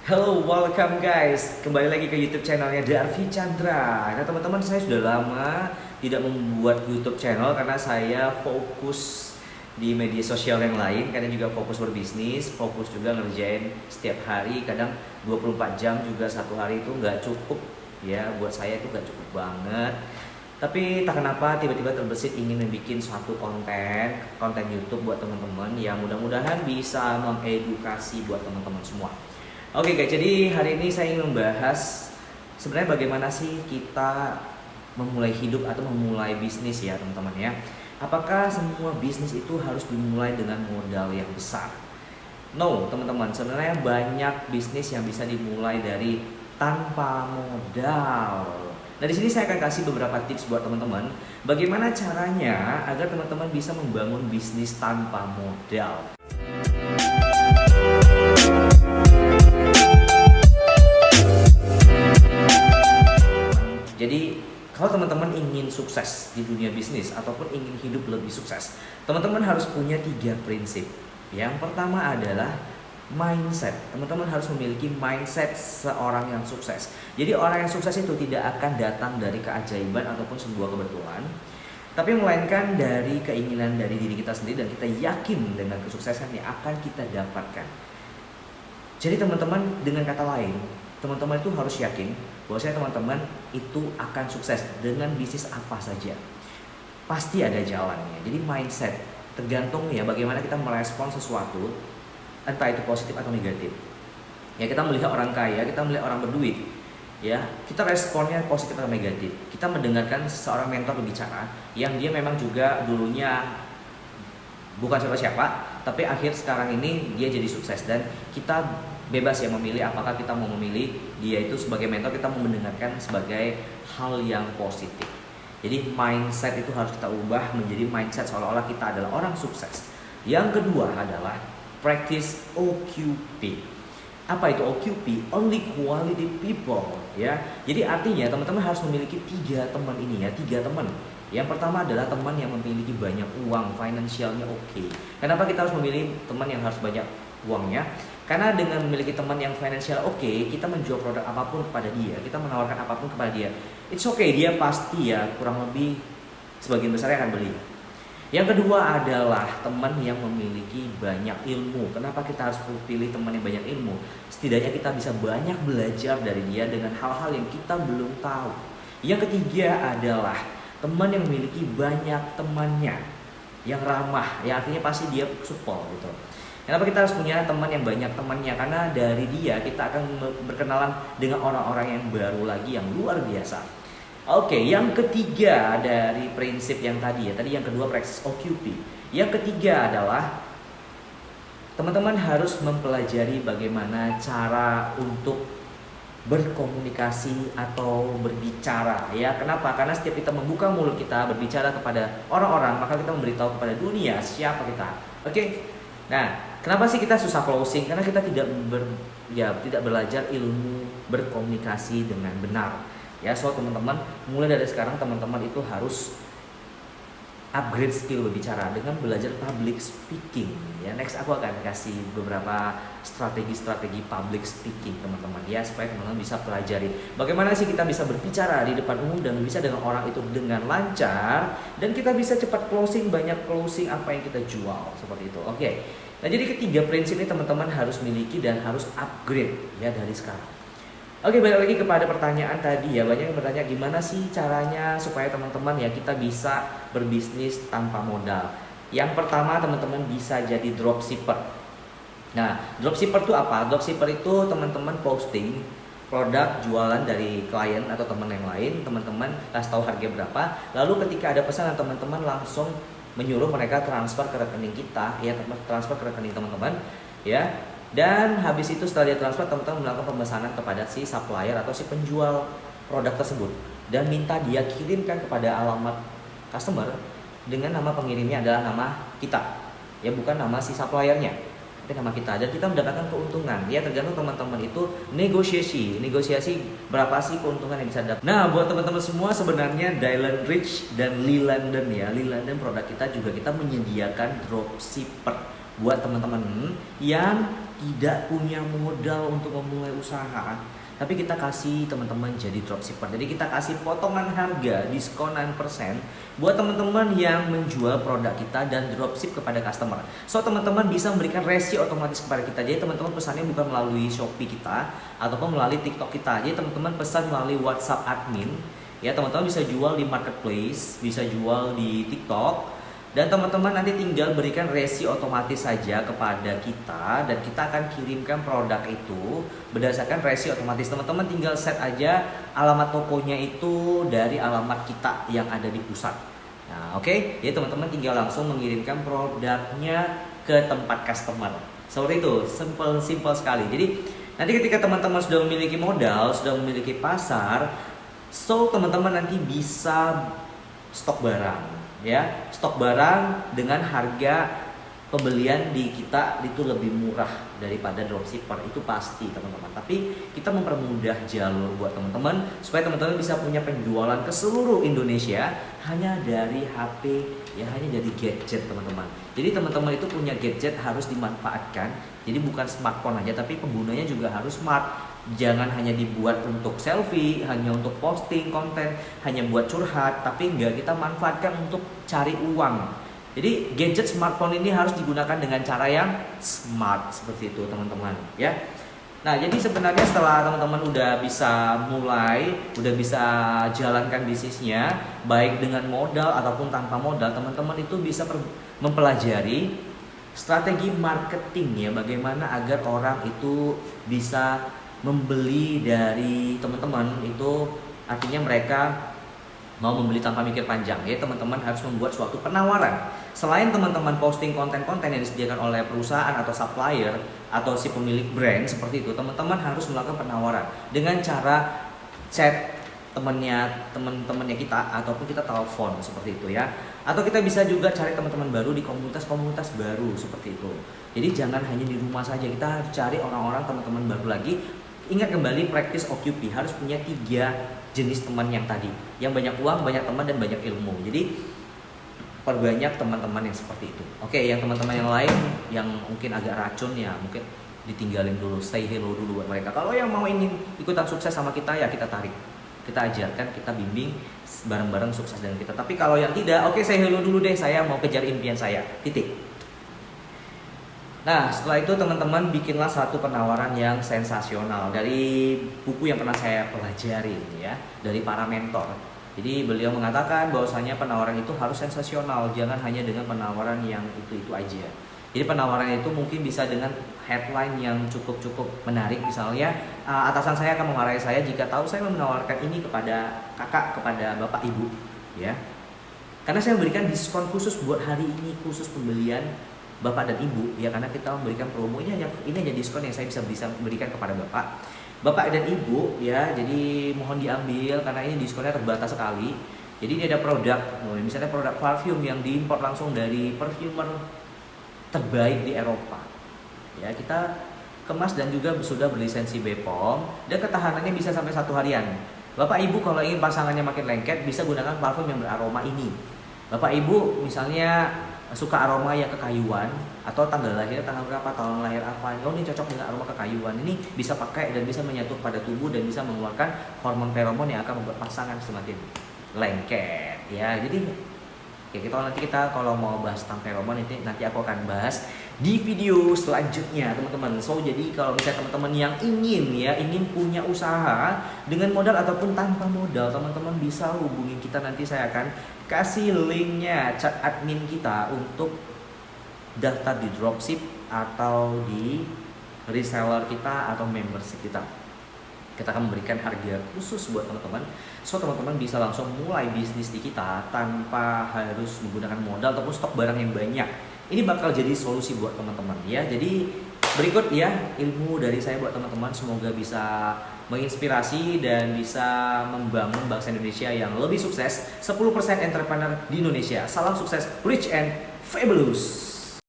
Halo, welcome guys. Kembali lagi ke YouTube channelnya Darvi Chandra. Nah teman-teman, saya sudah lama tidak membuat YouTube channel karena saya fokus di media sosial yang lain. Kadang juga fokus berbisnis, fokus juga ngerjain setiap hari. Kadang 24 jam juga satu hari itu nggak cukup. Ya, buat saya itu nggak cukup banget. Tapi tak kenapa tiba-tiba terbesit ingin membuat suatu konten YouTube buat teman-teman yang mudah-mudahan bisa mengedukasi buat teman-teman semua. Oke guys, jadi hari ini saya ingin membahas sebenarnya bagaimana sih kita memulai hidup atau memulai bisnis ya teman-teman ya. Apakah semua bisnis itu harus dimulai dengan modal yang besar? No teman-teman, sebenarnya banyak bisnis yang bisa dimulai dari tanpa modal. Nah di sini saya akan kasih beberapa tips buat teman-teman bagaimana caranya agar teman-teman bisa membangun bisnis tanpa modal. Jadi kalau teman-teman ingin sukses di dunia bisnis ataupun ingin hidup lebih sukses, teman-teman harus punya 3 prinsip. Yang pertama adalah mindset. Teman-teman harus memiliki mindset seorang yang sukses. Jadi orang yang sukses itu tidak akan datang dari keajaiban ataupun sebuah kebetulan, tapi melainkan dari keinginan dari diri kita sendiri dan kita yakin dengan kesuksesan yang akan kita dapatkan. Jadi teman-teman, dengan kata lain, teman-teman itu harus yakin bahwasanya teman-teman itu akan sukses dengan bisnis apa saja. Pasti ada jalannya. Jadi mindset tergantung ya bagaimana kita merespon sesuatu, entah itu positif atau negatif. Ya kita melihat orang kaya, kita melihat orang berduit, ya kita responnya positif atau negatif. Kita mendengarkan seorang mentor berbicara yang dia memang juga dulunya bukan siapa-siapa, tapi akhir sekarang ini dia jadi sukses dan kita bebas ya memilih apakah kita mau memilih dia itu sebagai mentor, kita mau mendengarkan sebagai hal yang positif. Jadi mindset itu harus kita ubah menjadi mindset seolah-olah kita adalah orang sukses. Yang kedua adalah practice OQP. Apa itu OQP? Only quality people ya. Jadi artinya teman-teman harus memiliki 3 teman ini ya, 3 teman. Yang pertama adalah teman yang memiliki banyak uang, financialnya oke. Kenapa kita harus memilih teman yang harus banyak uangnya? Karena dengan memiliki teman yang financial oke, kita menjual produk apapun kepada dia, kita menawarkan apapun kepada dia, it's okay, dia pasti ya kurang lebih sebagian besar akan beli. Yang kedua adalah teman yang memiliki banyak ilmu. Kenapa kita harus pilih teman yang banyak ilmu? Setidaknya kita bisa banyak belajar dari dia dengan hal-hal yang kita belum tahu. Yang ketiga adalah teman yang memiliki banyak temannya, yang ramah, ya artinya pasti dia supel gitu. Kenapa kita harus punya teman yang banyak temannya? Karena dari dia kita akan berkenalan dengan orang-orang yang baru lagi yang luar biasa. Oke, yang ketiga dari prinsip yang tadi ya. Tadi yang kedua practice OQP. Yang ketiga adalah teman-teman harus mempelajari bagaimana cara untuk berkomunikasi atau berbicara ya. Kenapa? Karena setiap kita membuka mulut kita berbicara kepada orang-orang, maka kita memberitahu kepada dunia siapa kita. Oke. Nah, kenapa sih kita susah closing? Karena kita tidak belajar ilmu berkomunikasi dengan benar. Ya, so teman-teman, mulai dari sekarang teman-teman itu harus upgrade skill berbicara dengan belajar public speaking. Ya, next aku akan kasih beberapa strategi public speaking teman-teman ya, supaya teman-teman bisa pelajari bagaimana sih kita bisa berbicara di depan umum dan bisa dengan orang itu dengan lancar dan kita bisa cepat closing, banyak closing apa yang kita jual seperti itu. Oke. Nah, jadi ketiga prinsip ini teman-teman harus miliki dan harus upgrade ya dari sekarang. Oke, balik lagi kepada pertanyaan tadi ya. Banyak yang bertanya gimana sih caranya supaya teman-teman ya kita bisa berbisnis tanpa modal. Yang pertama teman-teman bisa jadi dropshipper. Nah, dropshipper itu apa? Dropshipper itu teman-teman posting produk jualan dari klien atau teman yang lain, teman-teman kasih tahu harga berapa, lalu ketika ada pesanan teman-teman langsung menyuruh mereka transfer ke rekening kita ya, transfer ke rekening teman-teman ya. Dan habis itu setelah dia transfer, teman-teman melakukan pemesanan kepada si supplier atau si penjual produk tersebut dan minta dia kirimkan kepada alamat customer dengan nama pengirimnya adalah nama kita ya, bukan nama si suppliernya tapi nama kita, dan kita mendapatkan keuntungan ya. Tergantung teman-teman itu negosiasi berapa sih keuntungan yang bisa dapat. Nah, buat teman-teman semua, sebenarnya Dylan Rich dan Lee London ya, Lee London produk kita juga kita menyediakan dropshipper buat teman-teman yang tidak punya modal untuk memulai usaha, tapi kita kasih teman-teman jadi dropshipper. Jadi kita kasih potongan harga, diskonan persen buat teman-teman yang menjual produk kita dan dropship kepada customer. So teman-teman bisa memberikan resi otomatis kepada kita. Jadi teman-teman pesannya bukan melalui Shopee kita ataupun melalui TikTok kita. Jadi teman-teman pesan melalui WhatsApp admin. Ya, teman-teman bisa jual di marketplace, bisa jual di TikTok, dan teman-teman nanti tinggal berikan resi otomatis saja kepada kita, dan kita akan kirimkan produk itu berdasarkan resi otomatis. Teman-teman tinggal set aja alamat tokonya itu dari alamat kita yang ada di pusat. Nah, oke. Jadi teman-teman tinggal langsung mengirimkan produknya ke tempat customer. Seperti itu, simple sekali. Jadi nanti ketika teman-teman sudah memiliki modal, sudah memiliki pasar, so teman-teman nanti bisa stok barang, ya, stok barang dengan harga pembelian di kita itu lebih murah daripada dropshipper, itu pasti teman-teman. Tapi kita mempermudah jalur buat teman-teman supaya teman-teman bisa punya penjualan ke seluruh Indonesia hanya dari HP, ya, hanya dari gadget teman-teman. Jadi teman-teman itu punya gadget harus dimanfaatkan. Jadi bukan smartphone aja, tapi penggunanya juga harus smart. Jangan hanya dibuat untuk selfie, hanya untuk posting konten, hanya buat curhat, tapi enggak kita manfaatkan untuk cari uang. Jadi gadget smartphone ini harus digunakan dengan cara yang smart seperti itu teman-teman, ya. Nah, jadi sebenarnya setelah teman-teman udah bisa mulai, udah bisa jalankan bisnisnya baik dengan modal ataupun tanpa modal, teman-teman itu bisa mempelajari strategi marketing, ya, bagaimana agar orang itu bisa membeli dari teman-teman. Itu artinya mereka mau membeli tanpa mikir panjang, ya. Teman-teman harus membuat suatu penawaran. Selain teman-teman posting konten-konten yang disediakan oleh perusahaan atau supplier atau si pemilik brand seperti itu, teman-teman harus melakukan penawaran dengan cara chat teman-temannya kita ataupun kita telepon seperti itu, ya. Atau kita bisa juga cari teman-teman baru di komunitas-komunitas baru seperti itu. Jadi jangan hanya di rumah saja, kita harus cari orang-orang, teman-teman baru lagi. Ingat kembali practice OQP, harus punya 3 jenis teman yang tadi, yang banyak uang, banyak teman, dan banyak ilmu. Jadi perbanyak teman-teman yang seperti itu. Oke, yang teman-teman yang lain yang mungkin agak racun, ya mungkin ditinggalin dulu, say hello dulu buat mereka. Kalau yang mau ingin ikutan sukses sama kita, ya kita tarik, kita ajarkan, kita bimbing bareng-bareng sukses dengan kita. Tapi kalau yang tidak, oke, say hello dulu deh, saya mau kejar impian saya, titik. Nah, setelah itu teman-teman bikinlah satu penawaran yang sensasional dari buku yang pernah saya pelajari, ya, dari para mentor. Jadi beliau mengatakan bahwasanya penawaran itu harus sensasional, jangan hanya dengan penawaran yang itu aja. Jadi penawaran itu mungkin bisa dengan headline yang cukup menarik, misalnya atasan saya akan memarahi saya jika tahu saya menawarkan ini kepada kakak, kepada bapak ibu, ya. Karena saya memberikan diskon khusus buat hari ini, khusus pembelian bapak dan ibu, ya, karena kita memberikan promo ini hanya diskon yang saya bisa berikan kepada bapak dan ibu, ya. Jadi mohon diambil karena ini diskonnya terbatas sekali. Jadi ini ada produk, misalnya produk parfum yang diimpor langsung dari perfumer terbaik di Eropa, ya. Kita kemas dan juga sudah berlisensi BPOM dan ketahanannya bisa sampai 1 harian. Bapak ibu kalau ingin pasangannya makin lengket, bisa gunakan parfum yang beraroma ini. Bapak ibu misalnya suka aroma yang kekayuan, atau tanggal lahir tanggal berapa, tahun lahir apa, oh ini cocok dengan aroma kekayuan, ini bisa pakai dan bisa menyatu pada tubuh dan bisa mengeluarkan hormon feromon yang akan membuat pasangan semakin lengket, ya. Jadi ya, kita kalau mau bahas tentang feromon itu nanti aku akan bahas di video selanjutnya, teman-teman. So jadi kalau misalnya teman-teman yang ingin punya usaha dengan modal ataupun tanpa modal, teman-teman bisa hubungi kita, nanti saya akan kasih linknya, chat admin kita untuk daftar di dropship atau di reseller kita atau membership kita. Kita akan memberikan harga khusus buat teman-teman, so teman-teman bisa langsung mulai bisnis di kita tanpa harus menggunakan modal ataupun stok barang yang banyak. Ini bakal jadi solusi buat teman-teman, ya. Jadi berikut, ya, ilmu dari saya buat teman-teman, semoga bisa menginspirasi dan bisa membangun bangsa Indonesia yang lebih sukses. 10% entrepreneur di Indonesia. Salam sukses, rich and fabulous.